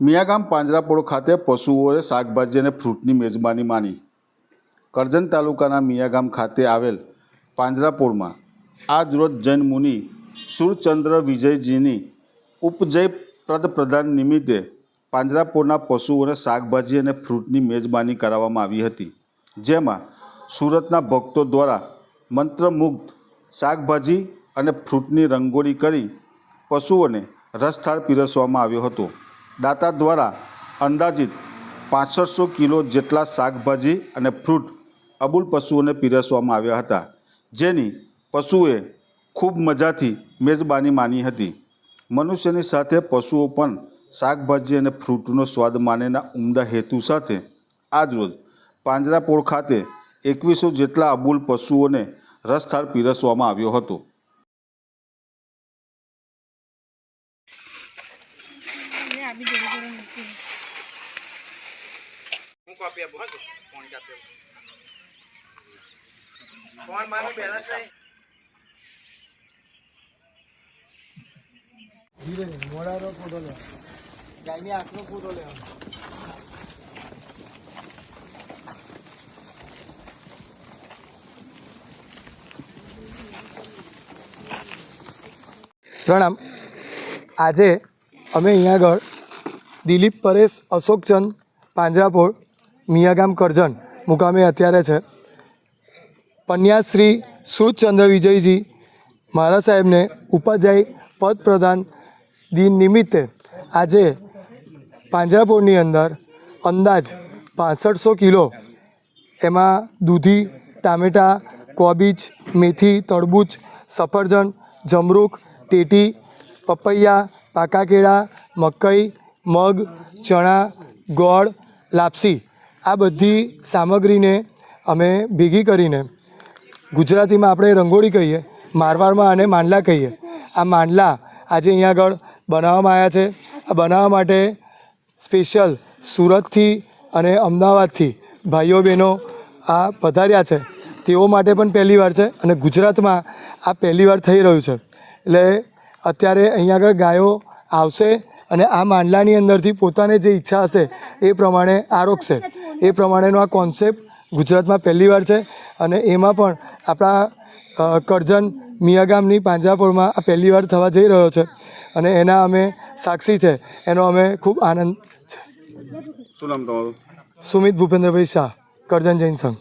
મિયાગામ પાંજરાપોળ ખાતે પશુઓએ શાકભાજી અને ફ્રૂટની મેજબાની માની। કરજણ તાલુકાના મિયાગામ ખાતે આવેલ પાંજરાપોળમાં આજરોજ જૈન મુનિ સૂરચંદ્ર વિજયજીની ઉપજય પ્રદાન નિમિત્તે પાંજરાપોળના પશુઓને શાકભાજી અને ફ્રૂટની મેજબાની કરવામાં આવી હતી, જેમાં સુરતના ભક્તો દ્વારા મંત્રમુગ્ધ શાકભાજી અને ફ્રૂટની રંગોળી કરી પશુઓને રસથાળ પીરસવામાં આવ્યો હતો। દાતા દ્વારા અંદાજિત 6500 કિલો જેટલા શાકભાજી અને ફ્રૂટ અબુલ પશુઓને પીરસવામાં આવ્યા હતા, જેની પશુઓએ ખૂબ મજાથી મેજબાની માની હતી। મનુષ્યની સાથે પશુઓ પણ શાકભાજી અને ફ્રૂટનો સ્વાદ માનેના ઉમદા હેતુ સાથે આજરોજ પાંજરાપોળ ખાતે 2100 જેટલા અબુલ પશુઓને રસથાળ પીરસવામાં આવ્યો હતો। પ્રણામ। આજે અમે અહીંયા આગળ દિલીપ પરેશ અશોકચંદ પાંજરાપોળ મિયાગામ કરજણ મુકામે અત્યારે છે। પન્યાશ્રી સૂરચંદ્ર વિજયજી મહારાજ સાહેબને ઉપાધ્યાય પદ પ્રદાન દિન નિમિત્તે આજે પાંજરાપોળની અંદર અંદાજ 6500 કિલો એમાં દૂધી, ટામેટાં, કોબીજ, મેથી, તરબૂચ, સફરજન, જમરૂખ, ટેટી, પપૈયા, પાકા કેળા, મકઈ, મગ, ચણા, ગોળ, લાપસી આ બધી સામગ્રીને અમે ભેગી કરીને ગુજરાતીમાં આપણે રંગોળી કહીએ, મારવાડમાં આને માંડલા કહીએ। આ માંડલા આજે અહીંયા આગળ બનાવવામાં આવ્યા છે। આ બનાવવા માટે સ્પેશિયલ સુરતથી અને અમદાવાદથી ભાઈઓ બહેનો આ પધાર્યા છે। તેઓ માટે પણ પહેલીવાર છે અને ગુજરાતમાં આ પહેલીવાર થઈ રહ્યું છે। એટલે અત્યારે અહીંયા આગળ ગાયો આવશે અને આ માંડલાની અંદરથી પોતાને જે ઈચ્છા હશે એ પ્રમાણે આરોગશે। એ પ્રમાણેનો આ કોન્સેપ્ટ ગુજરાતમાં પહેલીવાર છે અને એમાં પણ આપણા કરજણ મિયાગામની પાંજરાપોળમાં આ પહેલીવાર થવા જઈ રહ્યો છે અને એના અમે સાક્ષી છે। એનો અમે ખૂબ આનંદ છે। શું નામ તમારું? સુમિત ભૂપેન્દ્રભાઈ શાહ, કરજણ જૈન સંઘ।